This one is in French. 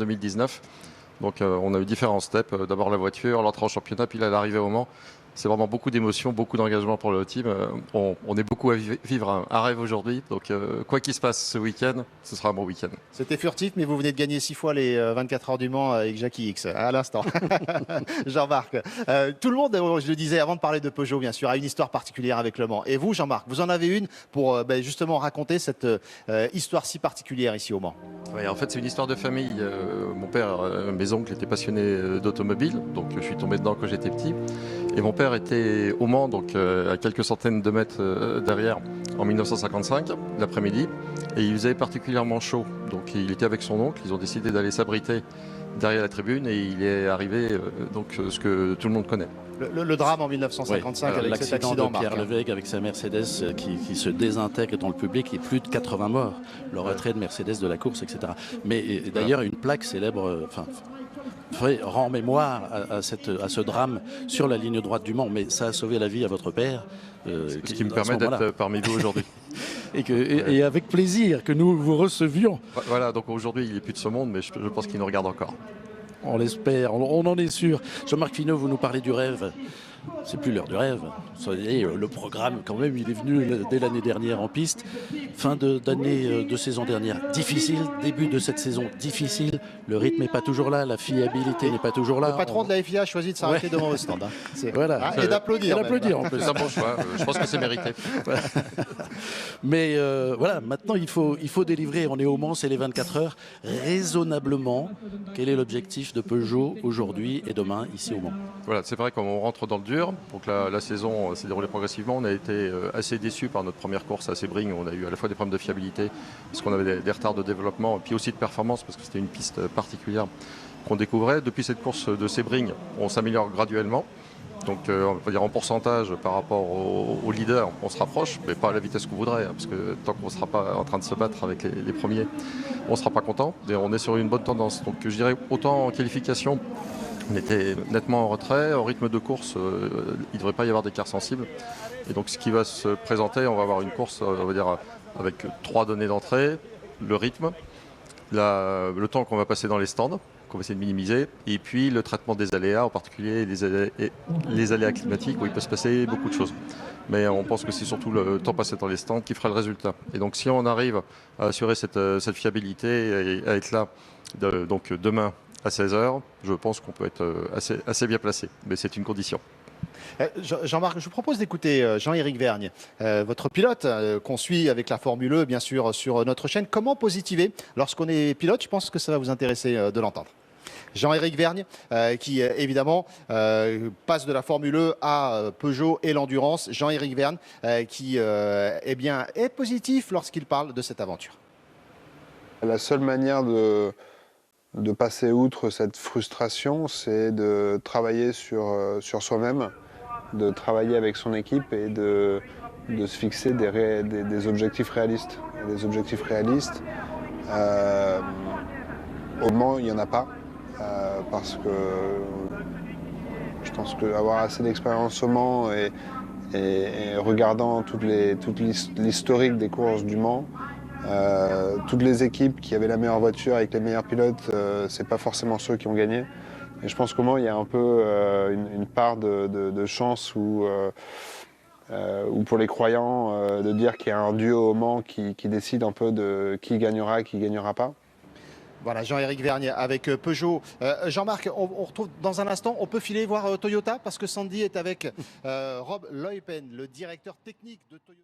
2019. Donc on a eu différents steps. D'abord la voiture, l'entrée en championnat, puis là l'arrivée au Mans. C'est vraiment beaucoup d'émotions, beaucoup d'engagement pour le team. On est beaucoup à vivre un rêve aujourd'hui. Donc quoi qu'il se passe ce week-end, ce sera un bon week-end. C'était furtif, mais vous venez de gagner 6 fois les 24 heures du Mans avec Jackie X à l'instant. Jean-Marc, tout le monde, je le disais avant de parler de Peugeot, bien sûr, a une histoire particulière avec Le Mans. Et vous, Jean-Marc, vous en avez une pour justement raconter cette histoire si particulière ici au Mans. Oui, en fait, c'est une histoire de famille. Mon père, mes oncles étaient passionnés d'automobile, donc je suis tombé dedans quand j'étais petit. Et mon père était au Mans, donc à quelques centaines de mètres derrière, en 1955, l'après-midi. Et il faisait particulièrement chaud. Donc il était avec son oncle, ils ont décidé d'aller s'abriter derrière la tribune et il est arrivé ce que tout le monde connaît. Le drame en 1955 oui, avec cet accident de Pierre Levegh avec sa Mercedes qui se désintègre dans le public et plus de 80 morts. Le retrait de Mercedes de la course, etc. Mais d'ailleurs, une plaque célèbre... rend mémoire à ce drame sur la ligne droite du Mans, mais ça a sauvé la vie à votre père. Ce qui me permet d'être parmi vous aujourd'hui. et avec plaisir que nous vous recevions. Voilà, donc aujourd'hui il n'est plus de ce monde, mais je pense qu'il nous regarde encore. On l'espère, on en est sûr. Jean-Marc Finot, vous nous parlez du rêve. C'est plus l'heure du rêve. Le programme, quand même, il est venu dès l'année dernière en piste. Fin d'année de saison dernière difficile. Début de cette saison difficile. Le rythme n'est pas toujours là. La fiabilité n'est pas toujours là. Le patron de la FIA a choisi de s'arrêter devant le stand. Voilà. Et d'applaudir. En plus. C'est un bon choix. Je pense que c'est mérité. Mais voilà, maintenant il faut délivrer. On est au Mans, c'est les 24 heures. Raisonnablement, quel est l'objectif de Peugeot aujourd'hui et demain ici au Mans? Voilà, c'est vrai qu'on rentre dans le dur. Donc la saison s'est déroulée progressivement. On a été assez déçus par notre première course à Sebring. On a eu à la fois des problèmes de fiabilité, parce qu'on avait des retards de développement, et puis aussi de performance, parce que c'était une piste particulière qu'on découvrait. Depuis cette course de Sebring, on s'améliore graduellement. Donc on va dire en pourcentage par rapport au leader, on se rapproche, mais pas à la vitesse qu'on voudrait, parce que tant qu'on ne sera pas en train de se battre avec les premiers, on ne sera pas content. Et on est sur une bonne tendance. Donc je dirais autant en qualification, on était nettement en retrait. Au rythme de course, il ne devrait pas y avoir d'écart sensible. Et donc ce qui va se présenter, on va avoir une course, on va dire, avec 3 données d'entrée, le rythme, le temps qu'on va passer dans les stands, qu'on va essayer de minimiser, et puis le traitement des aléas, en particulier les aléas climatiques, où il peut se passer beaucoup de choses. Mais on pense que c'est surtout le temps passé dans les stands qui fera le résultat. Et donc si on arrive à assurer cette fiabilité et à être là donc demain à 16h, je pense qu'on peut être assez bien placé. Mais c'est une condition. Jean-Marc, je vous propose d'écouter Jean-Éric Vergne, votre pilote qu'on suit avec la Formule E, bien sûr, sur notre chaîne. Comment positiver lorsqu'on est pilote? Je pense que ça va vous intéresser de l'entendre. Jean-Éric Vergne, qui évidemment passe de la Formule E à Peugeot et l'endurance. Jean-Éric Vergne, qui est positif lorsqu'il parle de cette aventure. La seule manière de passer outre cette frustration, c'est de travailler sur soi-même, de travailler avec son équipe et de se fixer des objectifs réalistes. Des objectifs réalistes, au Mans, il n'y en a pas, parce que je pense qu'avoir assez d'expérience au Mans et regardant toute l'historique des courses du Mans, toutes les équipes qui avaient la meilleure voiture avec les meilleurs pilotes, c'est pas forcément ceux qui ont gagné. Et je pense qu'au Mans, il y a un peu une part de chance ou pour les croyants de dire qu'il y a un duo au Mans qui décide un peu de qui gagnera et qui gagnera pas. Voilà, Jean-Éric Vergne avec Peugeot. Jean-Marc, on retrouve dans un instant, on peut filer voir Toyota parce que Sandy est avec Rob Leupen, le directeur technique de Toyota.